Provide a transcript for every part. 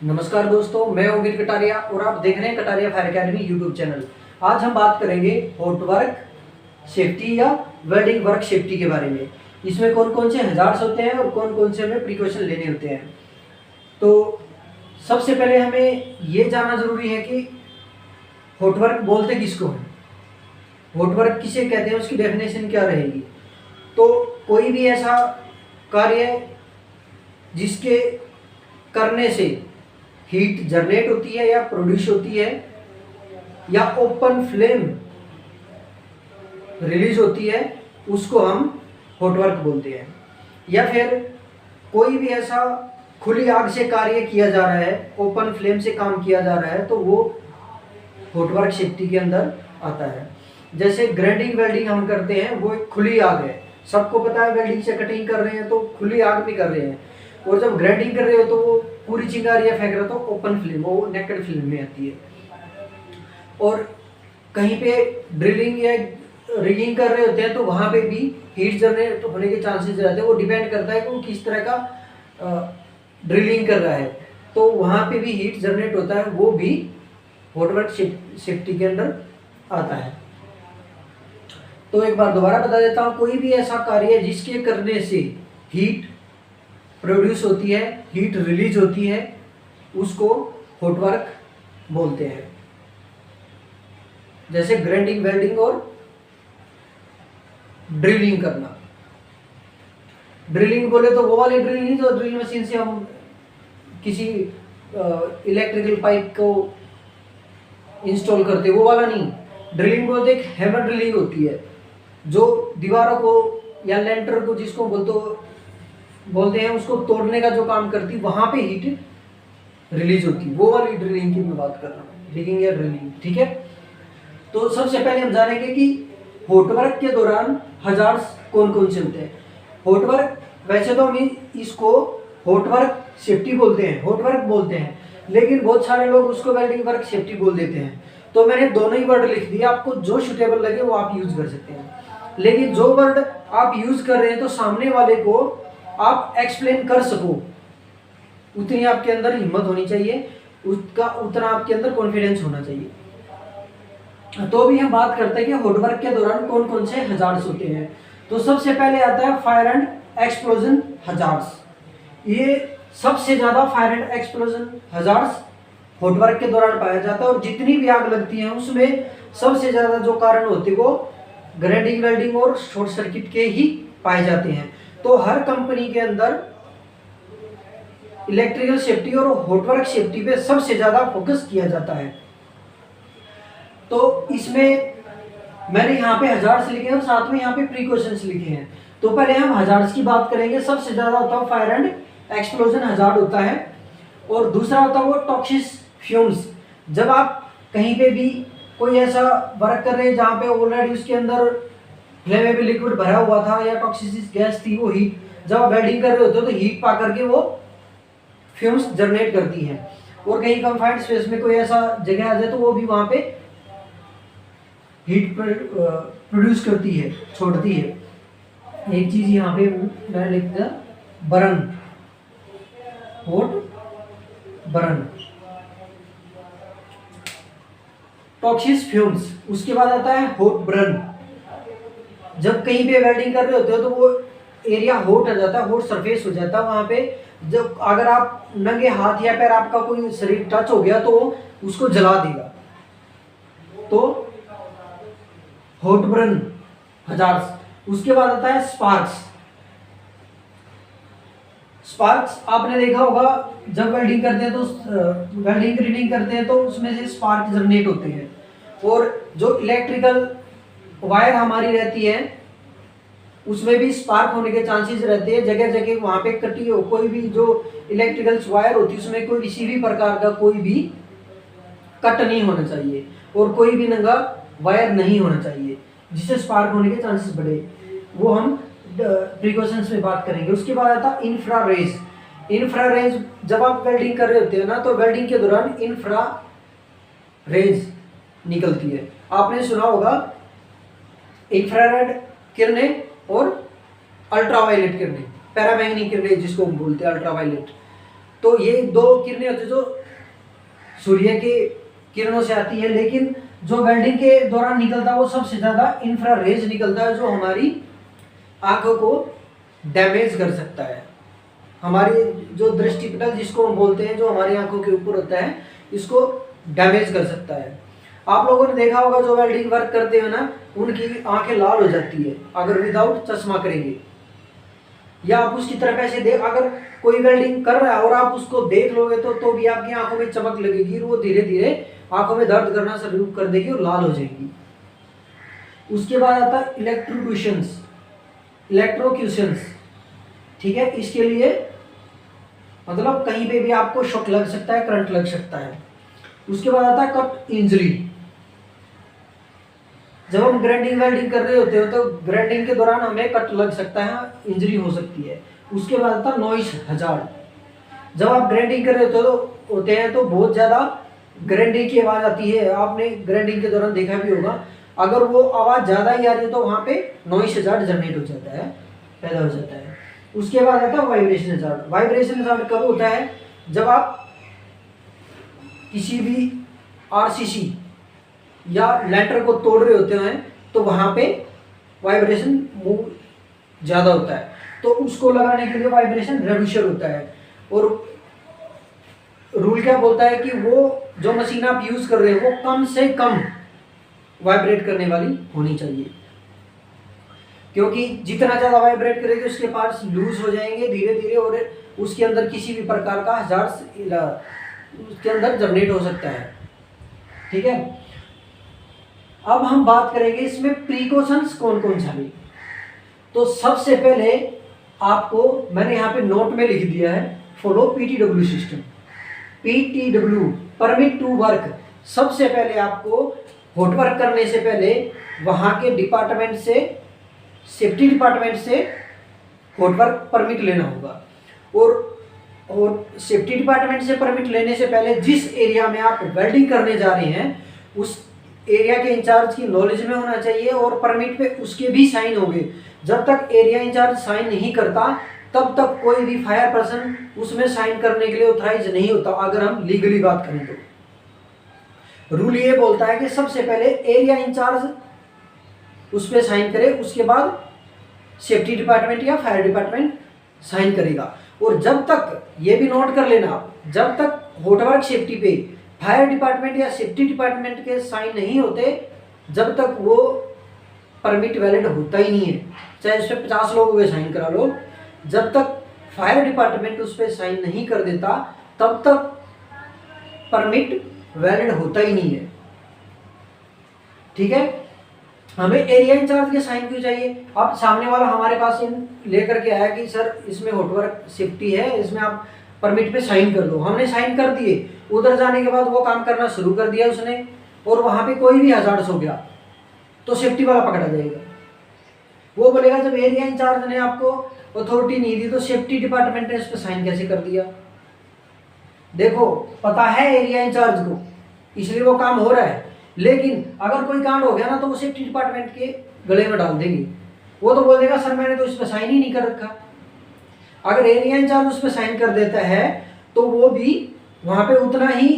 नमस्कार दोस्तों, मैं ओंगित कटारिया और आप देख रहे हैं Kataria fire academy YouTube channel. आज हम बात करेंगे हॉट वर्क सेफ्टी या वेल्डिंग वर्क सेफ्टी के बारे में। इसमें कौन कौन से हजार्ड्स होते हैं और कौन कौन से हमें प्रिकॉशन लेने होते हैं। तो सबसे पहले हमें ये जानना जरूरी है कि हॉट वर्क बोलते किसको हैं, हॉट वर्क किसे कहते हैं, उसकी डेफिनेशन क्या रहेगी। तो कोई भी ऐसा कार्य जिसके करने से हीट जनरेट होती है या प्रोड्यूस होती है या ओपन फ्लेम रिलीज होती है, उसको हम हॉट वर्क बोलते हैं। या फिर कोई भी ऐसा खुली आग से कार्य किया जा रहा है, ओपन फ्लेम से काम किया जा रहा है, तो वो हॉट वर्क सेफ्टी के अंदर आता है। जैसे ग्राइंडिंग वेल्डिंग हम करते हैं, वो एक खुली आग है, सबको पता है। वेल्डिंग से कटिंग कर रहे हैं तो खुली आग में कर रहे हैं, और जब ग्राइंडिंग कर रहे हो तो वो पूरी चिंगारियां फेंक रहे हो तो ओपन फ्लेम, वो नेकेड फ्लेम में आती है। और कहीं पे ड्रिलिंग या रिगिंग कर रहे होते हैं तो वहां पे भी हीट जनरेट होने के चांसेस रहते हैं। वो डिपेंड करता है कि वो किस तरह का ड्रिलिंग कर रहा है, तो वहां पे भी हीट जनरेट होता है, वो भी हॉट वर्क सेफ्टी के अंदर आता है। तो एक बार दोबारा बता देता हूँ, कोई भी ऐसा कार्य जिसके करने से हीट प्रोड्यूस होती है, हीट रिलीज होती है, उसको हॉट वर्क बोलते हैं। जैसे ग्राइंडिंग वेल्डिंग और ड्रिलिंग करना। ड्रिलिंग बोले तो वो वाली ड्रिल नहीं जो ड्रिल मशीन से हम किसी इलेक्ट्रिकल पाइप को इंस्टॉल करते, वो वाला नहीं। ड्रिलिंग बोलते एक हैमर ड्रिलिंग होती है, जो दीवारों को या लेंटर को, जिसको बोलते हैं, उसको तोड़ने का जो काम करती, वहां पे हीट रिलीज होती, वो वाली ड्रिलिंग की मैं बात कर रहा हूँ, डिगिंग या ड्रिलिंग। ठीक है, तो सबसे पहले हम जानेंगे कि हॉट वर्क के दौरान हजार्ड्स कौन कौन से होते हैं। हॉट वर्क, वैसे तो हम इसको हॉट वर्क सेफ्टी बोलते हैं, हॉट वर्क बोलते हैं, लेकिन बहुत सारे लोग उसको वेल्डिंग वर्क सेफ्टी बोल देते हैं। तो मैंने दोनों ही वर्ड लिख दिया, आपको जो सुटेबल लगे वो आप यूज कर सकते हैं। लेकिन जो वर्ड आप यूज कर रहे हैं तो सामने वाले को आप एक्सप्लेन कर सको, उतनी आपके अंदर हिम्मत होनी चाहिए, उसका उतना आपके अंदर कॉन्फिडेंस होना चाहिए। तो अभी हम बात करते हैं कि हॉट वर्क के दौरान कौन कौन से हजार्ड्स होते हैं। तो सबसे पहले आता है फायर एंड एक्सप्लोजन हजार्ड्स। ये सबसे ज्यादा fire and explosion hazards hot work के दौरान पाया जाता है, और जितनी भी आग लगती है उसमें सबसे ज्यादा जो कारण होते हैं वो ग्राइंडिंग वेल्डिंग और शॉर्ट सर्किट के ही पाए जाते हैं। तो हर कंपनी के अंदर इलेक्ट्रिकल सेफ्टी और हॉट वर्क सेफ्टी पे सबसे ज्यादा फोकस किया जाता है। तो इसमें मैंने यहाँ पे हजार्ड्स लिखे हैं और साथ में यहाँ पे प्रिकॉशंस लिखे हैं। तो पहले हम हजार्ड्स की बात करेंगे। सबसे ज्यादा होता है फायर एंड एक्सप्लोजन हजार्ड होता है, और दूसरा होता है वो टॉक्सिक फ्यूम्स। जब आप कहीं पे भी कोई ऐसा वर्क कर रहे हैं जहाँ पे ऑलरेडी उसके अंदर फ्लेमेबल लिक्विड भरा हुआ था या टॉक्सिक गैस थी, वो हीट जब आप वेल्डिंग कर रहे होते हो तो हीट पा करके वो फ्यूम्स जनरेट करती है। और कहीं कंफाइंड स्पेस में कोई ऐसा जगह आ जाए तो वो भी वहां पे हीट प्रोड्यूस करती है, छोड़ती है। एक चीज यहाँ पे मैंने लिख दिया, burn, hot burn, toxic fumes. उसके बाद आता है हॉट बर्न। जब कहीं पे वेल्डिंग कर रहे होते हो तो वो एरिया हॉट हो जाता है, हॉट सरफेस हो जाता है वहां पे। जब अगर आप नंगे हाथ या पैर, आपका कोई शरीर टच हो गया तो उसको जला देगा, तो हॉट बर्न हजार्ड्स। उसके बाद आता है स्पार्क्स। स्पार्क्स आपने देखा होगा, जब वेल्डिंग करते हैं तो वेल्डिंग रीडिंग करते हैं तो उसमें से स्पार्क जनरेट होते हैं, और जो इलेक्ट्रिकल वायर हमारी रहती है उसमें भी स्पार्क होने के चांसेस रहते हैं। जगह जगह वहां पे कटी हो, कोई भी जो इलेक्ट्रिकल वायर होती है उसमें कोई किसी भी प्रकार का कोई भी कट नहीं होना चाहिए, और कोई भी नंगा वायर नहीं होना चाहिए, जिससे स्पार्क होने के चांसेस बढ़े। वो हम प्रिकॉशंस में बात करेंगे। उसके बाद आता इंफ्रारेज। इंफ्रारेज, जब आप वेल्डिंग कर रहे होते हैं ना, तो वेल्डिंग के दौरान इंफ्रारेज निकलती है। आपने सुना होगा इंफ्रारेड किरणें और अल्ट्रावायलेट किरणें, पैरामैग्नेटिक किरणें जिसको हम बोलते हैं अल्ट्रावायलेट। तो ये दो किरणें होती है जो सूर्य के किरणों से आती है, लेकिन जो वेल्डिंग के दौरान निकलता है वो सबसे ज़्यादा इंफ्रारेज निकलता है, जो हमारी आंखों को डैमेज कर सकता है। हमारी जो दृष्टिपटल जिसको हम बोलते हैं, जो हमारी आंखों के ऊपर होता है, इसको डैमेज कर सकता है। आप लोगों ने देखा होगा जो वेल्डिंग वर्क करते हैं ना, उनकी आंखें लाल हो जाती है अगर विदाउट चश्मा करेंगे, या आप उसकी तरफ ऐसे देख, अगर कोई वेल्डिंग कर रहा है और आप उसको देख लोगे तो भी आपकी आंखों में चमक लगेगी, वो धीरे धीरे आंखों में दर्द करना शुरू कर देगी और लाल हो जाएगी। उसके बाद आता है इलेक्ट्रोक्यूशंस, इलेक्ट्रोक्यूशंस, ठीक है। इसके लिए मतलब कहीं पे भी आपको शॉक लग सकता है, करंट लग सकता है। उसके बाद आता है कट इंजरी। जब हम ग्राइंडिंग वेल्डिंग कर रहे होते हो तो ग्राइंडिंग के दौरान हमें कट लग सकता है, इंजरी हो सकती है। उसके बाद आता है नॉइस हजार्ड। जब आप ग्राइंडिंग कर रहे होते हैं तो बहुत ज़्यादा ग्राइंडिंग की आवाज़ आती है, आपने ग्राइंडिंग के दौरान देखा भी होगा। अगर वो आवाज़ ज़्यादा ही आ रही है तो वहाँ पे नॉइस हजार्ड जनरेट हो जाता है, पैदा हो जाता है। उसके बाद आता है वाइब्रेशन हजार्ड। वाइब्रेशन हजार्ड कब होता है? जब आप किसी भी आरसीसी या लेंटर को तोड़ रहे होते हैं तो वहाँ पे वाइब्रेशन मूव ज़्यादा होता है, तो उसको लगाने के लिए वाइब्रेशन रेड्यूसर होता है। और रूल क्या बोलता है कि वो जो मशीन आप यूज़ कर रहे हैं वो कम से कम वाइब्रेट करने वाली होनी चाहिए, क्योंकि जितना ज़्यादा वाइब्रेट करेगी उसके पार्ट्स लूज हो जाएंगे धीरे धीरे, और उसके अंदर किसी भी प्रकार का हजार्ड उसके अंदर जनरेट हो सकता है, ठीक है। अब हम बात करेंगे इसमें प्रिकॉशंस कौन कौन सा है। तो सबसे पहले आपको मैंने यहाँ पे नोट में लिख दिया है, follow PTW system. PTW, permit to work. सबसे पहले आपको हॉट वर्क करने से पहले वहाँ के डिपार्टमेंट से, सेफ्टी डिपार्टमेंट से हॉट वर्क परमिट लेना होगा। और सेफ्टी डिपार्टमेंट से परमिट लेने से पहले जिस एरिया में आप वेल्डिंग करने जा रहे हैं उस एरिया के इंचार्ज की नॉलेज में होना चाहिए, और परमिट पे उसके भी साइन होंगे। जब तक एरिया इंचार्ज साइन नहीं करता तब तक कोई भी फायर पर्सन उसमें साइन करने के लिए ऑथराइज नहीं होता। अगर हम लीगली बात करें तो रूल ये बोलता है कि सबसे पहले एरिया इंचार्ज उस पर साइन करे, उसके बाद सेफ्टी डिपार्टमेंट या फायर डिपार्टमेंट साइन करेगा। और जब तक, ये भी नोट कर लेना आप, जब तक हॉट वर्क सेफ्टी पे फायर डिपार्टमेंट या सेफ्टी डिपार्टमेंट के साइन नहीं होते, जब तक वो परमिट वैलिड होता ही नहीं है। चाहे उस पर 50 लोगों के साइन करा लो, जब तक फायर डिपार्टमेंट उस पर साइन नहीं कर देता तब तक परमिट वैलिड होता ही नहीं है, ठीक है। हमें एरिया इंचार्ज के साइन क्यों चाहिए? अब सामने वाला हमारे पास लेकर के आया कि सर इसमें हॉट वर्क सेफ्टी है, इसमें आप परमिट पे साइन कर दो। हमने साइन कर दिए, उधर जाने के बाद वो काम करना शुरू कर दिया उसने, और वहाँ पे कोई भी हजार्ड्स हो गया तो सेफ्टी वाला पकड़ा जाएगा। वो बोलेगा जब एरिया इंचार्ज ने आपको अथॉरिटी नहीं दी तो सेफ्टी डिपार्टमेंट ने इस पर साइन कैसे कर दिया? देखो, पता है एरिया इंचार्ज को, इसलिए वो काम हो रहा है, लेकिन अगर कोई कांड हो गया ना तो वो सेफ्टी डिपार्टमेंट के गले में डाल देंगे। वो तो बोल देगा सर मैंने तो इस पर साइन ही नहीं कर रखा। अगर एरिया इंचार्ज उस पर साइन कर देता है तो वो भी वहाँ पे उतना ही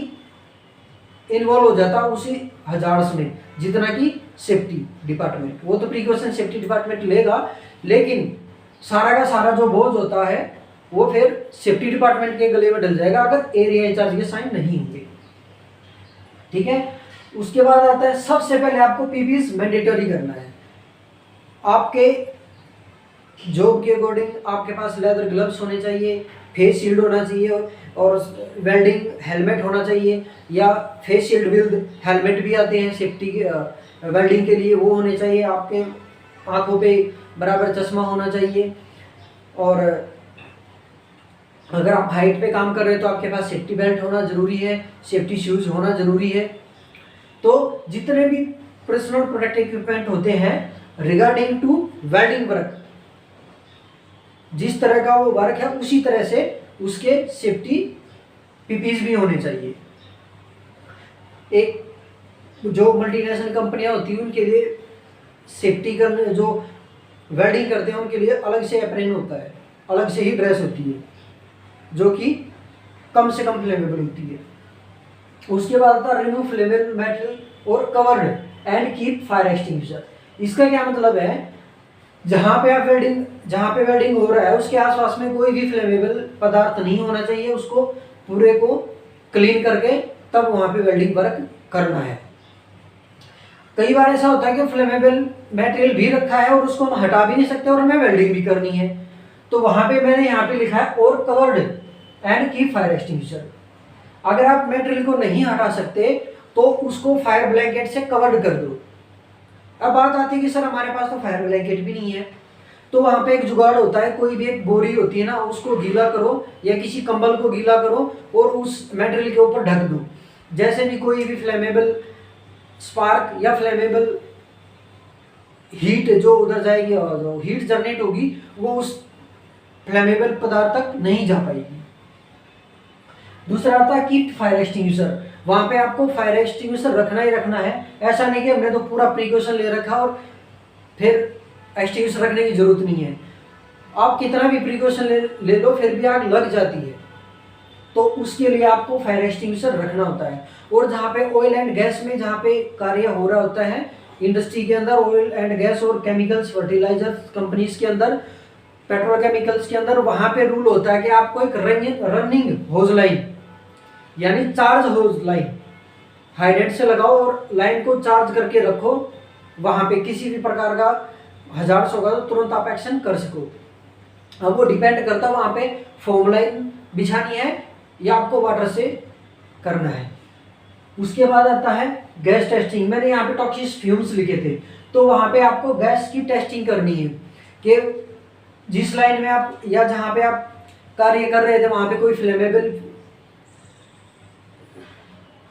इन्वॉल्व हो जाता उसी हजार्ड्स में जितना कि सेफ्टी डिपार्टमेंट। वो तो प्रिकॉशन सेफ्टी डिपार्टमेंट लेगा, लेकिन सारा का सारा जो बोझ होता है वो फिर सेफ्टी डिपार्टमेंट के गले में डल जाएगा अगर एरिया इंचार्ज के साइन नहीं होंगे, ठीक है। उसके बाद आता है, सबसे पहले आपको पीपीई मैंडेटरी करना है। आपके जॉब के अकॉर्डिंग आपके पास लेदर ग्लव्स होने चाहिए, फेस शील्ड होना चाहिए, और वेल्डिंग हेलमेट होना चाहिए, या फेस शील्ड विद हेलमेट भी आते हैं सेफ्टी के वेल्डिंग के लिए, वो होने चाहिए। आपके आंखों पे बराबर चश्मा होना चाहिए, और अगर आप हाइट पे काम कर रहे हैं तो आपके पास सेफ्टी बेल्ट होना ज़रूरी है, सेफ्टी शूज़ होना ज़रूरी है। तो जितने भी पर्सनल प्रोटेक्टिव इक्विपमेंट होते हैं रिगार्डिंग टू वेल्डिंग वर्क, जिस तरह का वो वर्क है उसी तरह से उसके सेफ्टी पीपीज भी होने चाहिए। एक जो मल्टीनेशनल कंपनियां होती हैं उनके लिए सेफ्टी करने, जो वेल्डिंग करते हैं उनके लिए अलग से एप्रन होता है, अलग से ही ड्रेस होती है जो कि कम से कम फ्लेमेबल होती है। उसके बाद आता है रिमूव फ्लेमेबल मेटेरियल और covered and keep fire extinguisher. इसका क्या मतलब है, जहाँ पे वेल्डिंग हो रहा है उसके आसपास में कोई भी फ्लेमेबल पदार्थ नहीं होना चाहिए, उसको पूरे को क्लीन करके तब वहाँ पे वेल्डिंग वर्क करना है। कई बार ऐसा होता है कि फ्लेमेबल मटेरियल भी रखा है और उसको हम हटा भी नहीं सकते और हमें वेल्डिंग भी करनी है, तो वहाँ पे मैंने यहाँ पे लिखा है और covered and keep fire extinguisher. अगर आप मटेरियल को नहीं हटा सकते तो उसको फायर ब्लैंकेट से कवर्ड कर दो। अब बात आती है कि सर हमारे पास तो फायर ब्लैंकेट भी नहीं है, तो वहाँ पे एक जुगाड़ होता है, कोई भी एक बोरी होती है ना, उसको गीला करो या किसी कंबल को गीला करो और उस मटेरियल के ऊपर ढक दो। जैसे भी कोई भी फ्लेमेबल स्पार्क या फ्लेमेबल हीट जो उधर जाएगी और जो हीट जनरेट होगी वो उस फ्लेमेबल पदार्थ तक नहीं जा पाएगी। दूसरा आता है कीप फायर एक्सटिंग्विशर। वहाँ पे आपको फायर एक्सटिंग्विशर रखना ही रखना है। ऐसा नहीं कि हमने तो पूरा प्रिकॉशन ले रखा और फिर एक्सटिंग्विशर रखने की जरूरत नहीं है। आप कितना भी प्रिकॉशन ले लो फिर भी आग लग जाती है, तो उसके लिए आपको फायर एक्सटिंग्विशर रखना होता है। और जहाँ पे ऑयल एंड गैस में जहाँ पे कार्य हो रहा होता है इंडस्ट्री के अंदर, ऑयल एंड गैस और केमिकल्स फर्टिलाइजर कंपनीज के अंदर, पेट्रोकेमिकल्स के अंदर, वहाँ पे रूल होता है कि आपको एक रनिंग होज लाइन यानी चार्ज होज लाइन हाइडेंट से लगाओ और लाइन को चार्ज करके रखो। वहाँ पे किसी भी प्रकार का हजार्ड्स होगा तो तुरंत आप एक्शन कर सको। अब वो डिपेंड करता है वहाँ पे फोम लाइन बिछानी है या आपको वाटर से करना है। उसके बाद आता है गैस टेस्टिंग। मैंने यहाँ पे टॉक्सिक फ्यूम्स लिखे थे, तो वहाँ पे आपको गैस की टेस्टिंग करनी है कि जिस लाइन में आप या जहाँ पे आप कार्य कर रहे थे वहाँ पे कोई फ्लेमेबल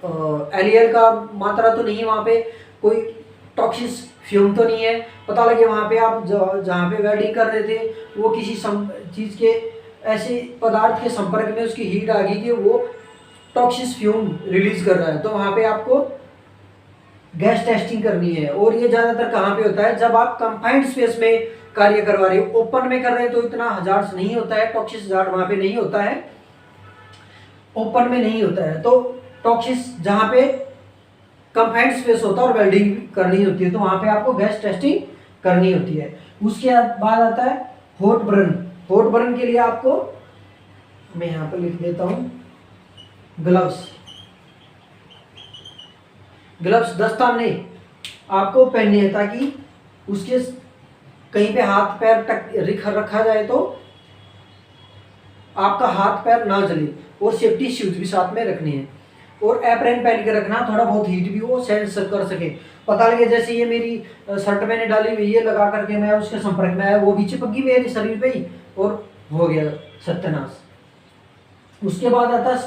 एलियल का मात्रा तो नहीं है, वहाँ पे कोई टॉक्सिक फ्यूम तो नहीं है। पता लगे वहाँ पे आप जहाँ पे वेल्डिंग कर रहे थे वो किसी चीज़ के ऐसे पदार्थ के संपर्क में उसकी हीट आ गई कि वो टॉक्सिक फ्यूम रिलीज कर रहा है, तो वहाँ पे आपको गैस टेस्टिंग करनी है। और ये ज़्यादातर कहाँ पे होता है, जब आप कंफाइंड स्पेस में कार्य करवा रहे हो। ओपन में कर रहे हैं तो इतना हजार्ड्स नहीं होता है, टॉक्सिक हजार्ड वहाँ पे नहीं होता है, ओपन में नहीं होता है। तो टॉक्सिक जहाँ पे कंफाइंड स्पेस होता है और वेल्डिंग करनी होती है तो वहाँ पे आपको गैस टेस्टिंग करनी होती है। उसके बाद आता है हॉट बर्न। हॉट बर्न के लिए आपको मैं यहाँ पर लिख देता हूँ ग्लव्स दस्ताने आपको पहनने हैं ताकि उसके कहीं पे हाथ पैर रखा जाए तो आपका हाथ पैर ना जले। और सेफ्टी शूज भी साथ में रखने हैं और एप्रन पहन के रखना, थोड़ा बहुत हीट भी वो सेंस कर सके। पता लगे जैसे ये मेरी शर्ट मैंने डाली हुई ये लगा करके मैं उसके संपर्क में आया, वो भी चिपक गई मेरे शरीर पे ही और हो गया सत्यानाश। उसके बाद आता है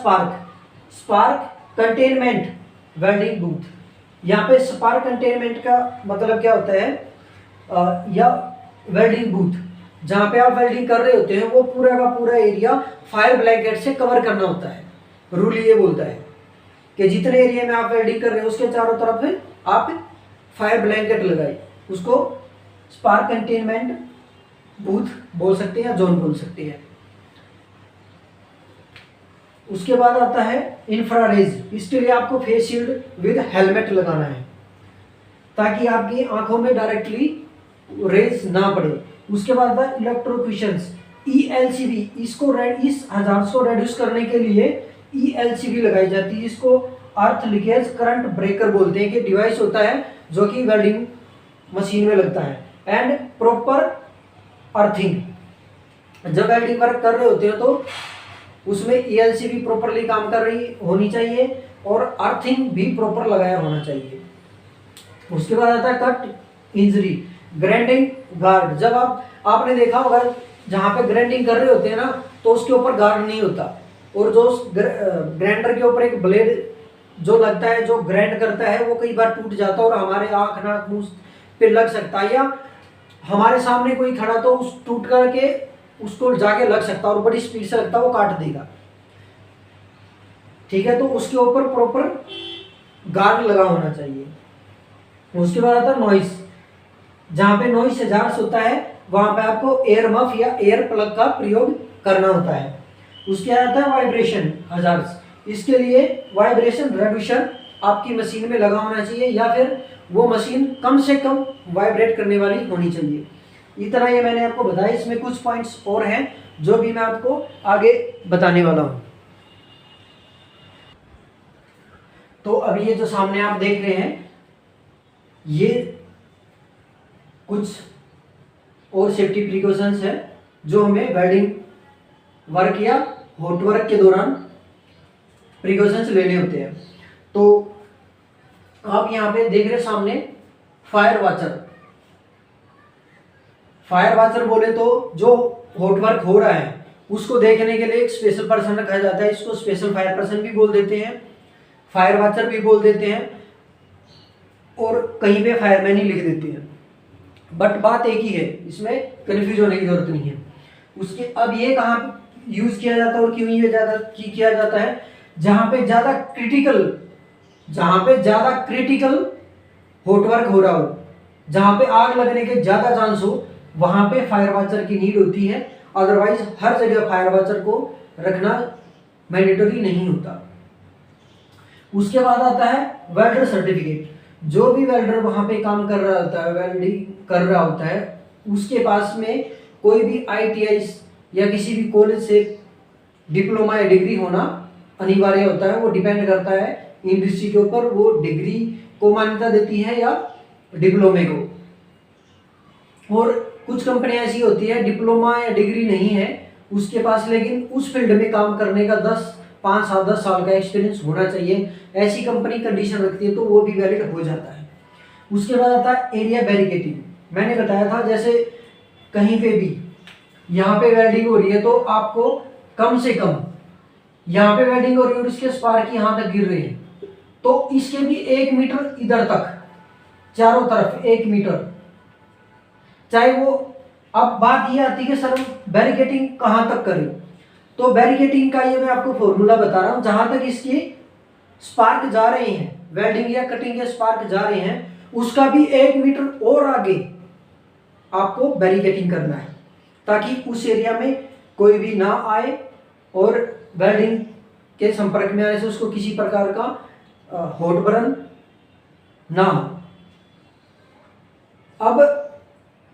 स्पार्क कंटेनमेंट वेल्डिंग बूथ। यहाँ पे स्पार्क कंटेनमेंट का मतलब क्या होता है, या वेल्डिंग बूथ जहाँ पे आप वेल्डिंग कर रहे होते हैं वो पूरा का पूरा एरिया फायर ब्लैंकेट से कवर करना होता है। रूल ये बोलता है कि जितने एरिया में आप वेल्डिंग कर रहे हो उसके चारों तरफ आप फायर ब्लैंकेट लगाए, उसको स्पार्क कंटेनमेंट बूथ बोल सकते हैं या जोन बोल सकते हैं। उसके बाद आता है इंफ्रारेज। इसके लिए आपको फेस शील्ड विद हेलमेट लगाना है ताकि आपकी आंखों में डायरेक्टली रेज ना पड़े। उसके बाद आता है इलेक्ट्रोक्यूशंस ELCB। इसको इस हजार्ड्स को रेड्यूस करने के लिए ELCB लगाई जाती है। इसको अर्थ लीकेज करंट ब्रेकर बोलते हैं कि डिवाइस होता है जो कि वेल्डिंग मशीन में लगता है। And proper earthing. जब वेल्डिंग वर्क कर रहे होते हैं तो उसमें ELCB प्रॉपरली काम कर रही होनी चाहिए और अर्थिंग भी प्रॉपर लगाया होना चाहिए। उसके बाद आता है कट इंजरी ग्राइंडिंग गार्ड। जब आपने देखा होगा जहाँ पे ग्राइंडिंग कर रहे होते हैं ना तो उसके ऊपर गार्ड नहीं होता और जो ग्राइंडर के ऊपर एक ब्लेड जो लगता है जो ग्राइंड करता है वो कई बार टूट जाता है और हमारे आँख नाक मुंह पे लग सकता है, या हमारे सामने कोई खड़ा तो उस टूट करके उसको जाके लग सकता है और बड़ी स्पीड से लगता है वो काट देगा। ठीक है, तो उसके ऊपर प्रॉपर गार्ड लगा होना चाहिए। उसके बाद आता है नॉइस। जहाँ पे नॉइस हजार्ड्स होता है वहाँ पे आपको एयर मफ या एयर प्लग का प्रयोग करना होता है। उसके आता है वाइब्रेशन हजार्ड्स। इसके लिए वाइब्रेशन रेड्यूसर आपकी मशीन में लगा होना चाहिए, या फिर वो मशीन कम से कम वाइब्रेट करने वाली होनी चाहिए। इतना ये मैंने आपको बताया। इसमें कुछ पॉइंट्स और हैं जो भी मैं आपको आगे बताने वाला हूँ। तो अभी ये जो सामने आप देख रहे हैं, ये कुछ और सेफ्टी प्रिकॉशंस है जो हमें वेल्डिंग वर्क या हॉट वर्क के दौरान प्रिकॉशंस लेने होते हैं। तो आप यहाँ पे देख रहे हैं सामने फायर वाचर। फायर वाचर बोले तो जो हॉट वर्क हो रहा है उसको देखने के लिए एक स्पेशल पर्सन रखा जाता है। इसको स्पेशल फायर पर्सन भी बोल देते हैं, फायर वाचर भी बोल देते हैं, और कहीं पे फायरमैन ही लिख देते हैं। बट बात एक ही है, इसमें कन्फ्यूज होने की जरूरत नहीं है। उसके अब ये कहाँ यूज किया जाता है और क्यों ये ज़्यादा किया जाता है? जहाँ पे ज़्यादा क्रिटिकल हॉट वर्क हो रहा हो, जहाँ पे आग लगने के ज़्यादा चांस हो, वहाँ पे फायर वाचर की नीड होती है। अदरवाइज हर जगह फायर वाचर को रखना मैंडेटरी नहीं होता। उसके बाद आता है वेल्डर सर्टिफिकेट। जो भी वेल्डर वहाँ पे काम कर रहा होता है, वेल्डिंग कर रहा होता है, उसके पास में कोई भी ITI या किसी भी कॉलेज से डिप्लोमा या डिग्री होना अनिवार्य होता है। वो डिपेंड करता है इंडस्ट्री के ऊपर, वो डिग्री को मान्यता देती है या डिप्लोमे को। और कुछ कंपनियां ऐसी होती है डिप्लोमा या डिग्री नहीं है उसके पास, लेकिन उस फील्ड में काम करने का 5 साल का एक्सपीरियंस होना चाहिए। ऐसी कंपनी कंडीशन रखती है तो वो भी वैलिड हो जाता है। उसके बाद आता है एरिया बैरिकेडिंग। मैंने बताया था जैसे कहीं पे भी यहाँ पे वेल्डिंग हो रही है तो आपको कम से कम, यहाँ पे वेल्डिंग हो रही है और इसके स्पार्क यहाँ तक गिर रहे हैं, तो इसके भी 1 मीटर इधर तक, चारों तरफ 1 मीटर, चाहे वो। अब बात ये आती है कि सर बैरिकेडिंग कहाँ तक करें? तो बैरिकेडिंग का ये मैं आपको फॉर्मूला बता रहा हूँ। जहां तक इसके स्पार्क जा रहे हैं, वेल्डिंग या कटिंग के स्पार्क जा रहे हैं, उसका भी 1 मीटर और आगे आपको बैरिकेडिंग करना है, ताकि उस एरिया में कोई भी ना आए और वेल्डिंग के संपर्क में आने से उसको किसी प्रकार का हॉट बर्न ना हो। अब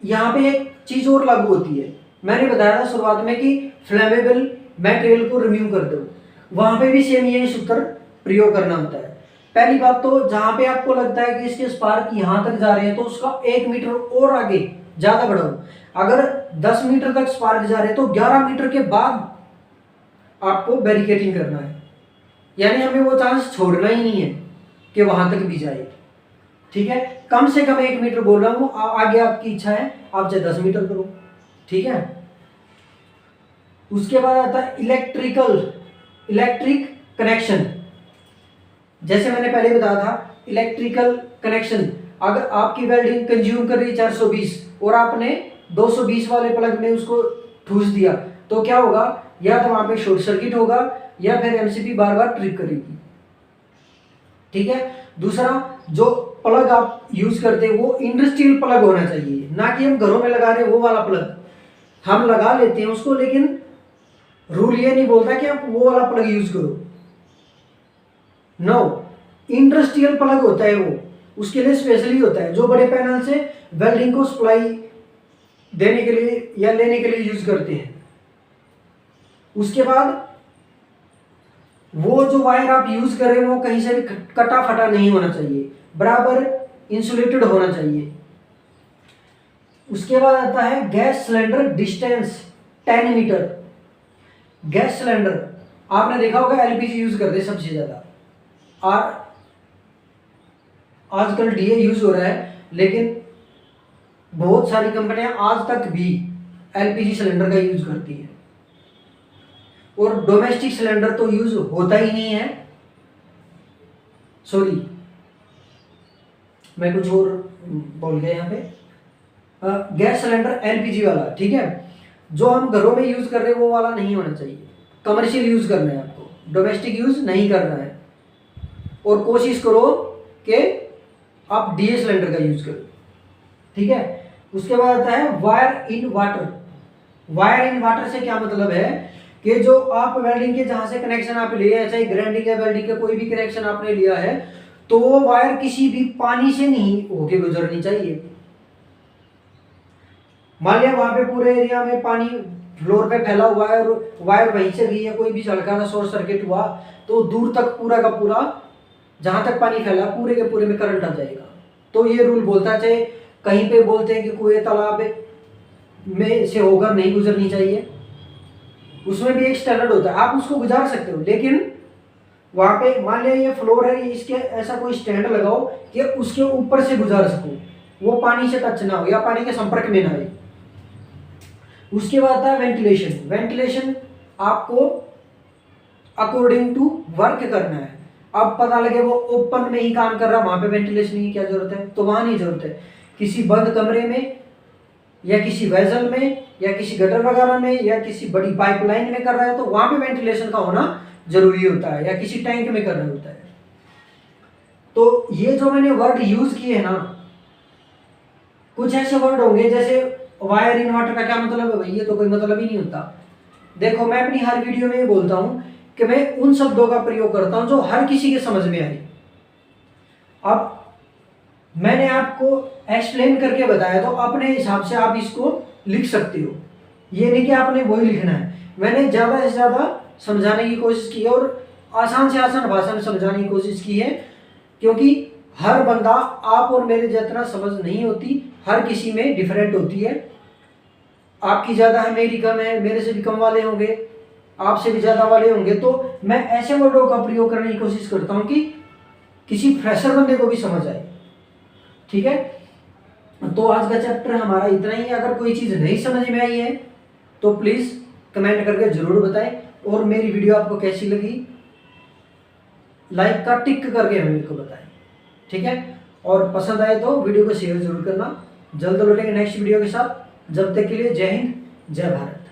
यहाँ पे एक चीज और लागू होती है। मैंने बताया था शुरुआत में कि फ्लेमेबल मटेरियल को रिमूव कर दो, वहां पे भी सेम यही सूत्र प्रयोग करना होता है। पहली बात तो जहां पे आपको लगता है कि इसके स्पार्क यहां तक जा रहे हैं तो उसका 1 मीटर और आगे ज्यादा बढ़ाओ। अगर 10 मीटर तक स्पार्क जा रहे हैं तो 11 मीटर के बाद आपको बैरिकेडिंग करना है, यानी हमें वो चांस छोड़ना ही नहीं है कि वहां तक भी जाए। ठीक है, कम से कम 1 मीटर बोल रहा हूं, आगे आपकी इच्छा है आप चाहे 10 मीटर करो। ठीक है। उसके बाद आता है इलेक्ट्रिक कनेक्शन। जैसे मैंने पहले बताया था, इलेक्ट्रिकल कनेक्शन, अगर आपकी वेल्डिंग कंज्यूम कर रही है 420 और आपने 220 वाले प्लग में उसको ठूस दिया, तो क्या होगा? या तो वहां पे शॉर्ट सर्किट होगा या फिर एमसीबी बार बार ट्रिप करेगी। ठीक है। दूसरा, जो प्लग आप यूज करते हैं वो इंडस्ट्रियल प्लग होना चाहिए, ना कि हम घरों में लगा रहे वो वाला प्लग। हम लगा लेते हैं उसको, लेकिन रूल ये नहीं बोलता कि आप वो वाला प्लग यूज करो। नो, इंडस्ट्रियल प्लग होता है वो, उसके लिए स्पेशली होता है, जो बड़े पैनल से वेल्डिंग को सप्लाई देने के लिए या लेने के लिए यूज करते हैं। उसके बाद वो जो वायर आप यूज कर रहे हो वो कहीं से भी कटा फटा नहीं होना चाहिए, बराबर इंसुलेटेड होना चाहिए। उसके बाद आता है gas cylinder distance 10 metre. Gas cylinder आपने देखा होगा एलपीजी यूज करते हैं सबसे ज्यादा, और आजकल डीए यूज हो रहा है, लेकिन बहुत सारी कंपनियां आज तक भी एलपीजी सिलेंडर का यूज करती है, और डोमेस्टिक सिलेंडर तो यूज होता ही नहीं है। सॉरी, मैं कुछ और बोल गया यहाँ पे। गैस सिलेंडर एलपीजी वाला, ठीक है, जो हम घरों में यूज कर रहे हैं वो वाला नहीं होना चाहिए। कमर्शियल यूज करना है आपको, डोमेस्टिक यूज नहीं करना है। और कोशिश करो कि आप डीए सिलेंडर का यूज करो। ठीक है। उसके बाद आता है wire in water. Wire in water से क्या मतलब है कि जो आप वेल्डिंग के जहां से कनेक्शन आप लिए हैं, चाहे ग्राइंडिंग या वेल्डिंग का कोई भी कनेक्शन आपने लिया है, तो वो वायर किसी भी पानी से नहीं होके गुजरनी चाहिए। मान लिया वहां पे पूरे एरिया में पानी फ्लोर पे फैला हुआ है और वायर वहीं से गई है, कोई भी हल्का सा शॉर्ट सर्किट हुआ तो दूर तक पूरा का पूरा जहां तक पानी फैला पूरे के पूरे में करंट आ जाएगा। तो ये रूल बोलता है, चाहे कहीं पे बोलते हैं कि कुएं तालाब में से होकर नहीं गुजरनी चाहिए, उसमें भी एक स्टैंडर्ड होता है, आप उसको गुजार सकते हो, लेकिन वहां पे मान लिया ये फ्लोर है, इसके ऐसा कोई स्टैंड लगाओ कि उसके ऊपर से गुजार सको, वो पानी से टच ना हो या पानी के संपर्क में ना आए। उसके बाद आता है वेंटिलेशन। वेंटिलेशन आपको अकॉर्डिंग टू वर्क करना है। अब पता लगे वो ओपन में ही काम कर रहा, वहां पे वेंटिलेशन की क्या जरूरत है, तो वहां नहीं जरूरत है। किसी बंद कमरे में या किसी वेजल में या किसी गटर वगैरह में या किसी बड़ी पाइपलाइन में कर रहा है तो वहां पे वेंटिलेशन का होना जरूरी होता है, या किसी टैंक में कर रहा होता है। तो ये जो मैंने वर्ड यूज किए ना, कुछ ऐसे वर्ड होंगे जैसे वायर इन वाटर का क्या मतलब है भाई, ये तो कोई मतलब ही नहीं होता। देखो मैं अपनी हर वीडियो में ये बोलता हूं कि मैं उन शब्दों का प्रयोग करता हूं जो हर किसी के समझ में आए। अब मैंने आपको एक्सप्लेन करके बताया तो अपने हिसाब से आप इसको लिख सकते हो, ये नहीं कि आपने वही लिखना है। मैंने ज़्यादा से ज़्यादा समझाने की कोशिश की है और आसान से आसान भाषा में समझाने की कोशिश की है, क्योंकि हर बंदा आप और मेरे जितना समझ नहीं होती, हर किसी में डिफरेंट होती है। आपकी ज़्यादा है, मेरी कम है, मेरे से भी कम वाले होंगे, आपसे भी ज़्यादा वाले होंगे। तो मैं ऐसे वर्डों का प्रयोग करने की कोशिश करता हूँ कि किसी फ्रेशर बंदे को भी समझ आए। ठीक है, तो आज का चैप्टर हमारा इतना ही है। अगर कोई चीज़ नहीं समझ में आई है तो प्लीज़ कमेंट करके ज़रूर बताएं, और मेरी वीडियो आपको कैसी लगी लाइक का टिक करके हमें को बताएं। ठीक है, और पसंद आए तो वीडियो को शेयर जरूर करना। जल्द लौटेंगे नेक्स्ट वीडियो के साथ, जब तक के लिए जय हिंद जय भारत।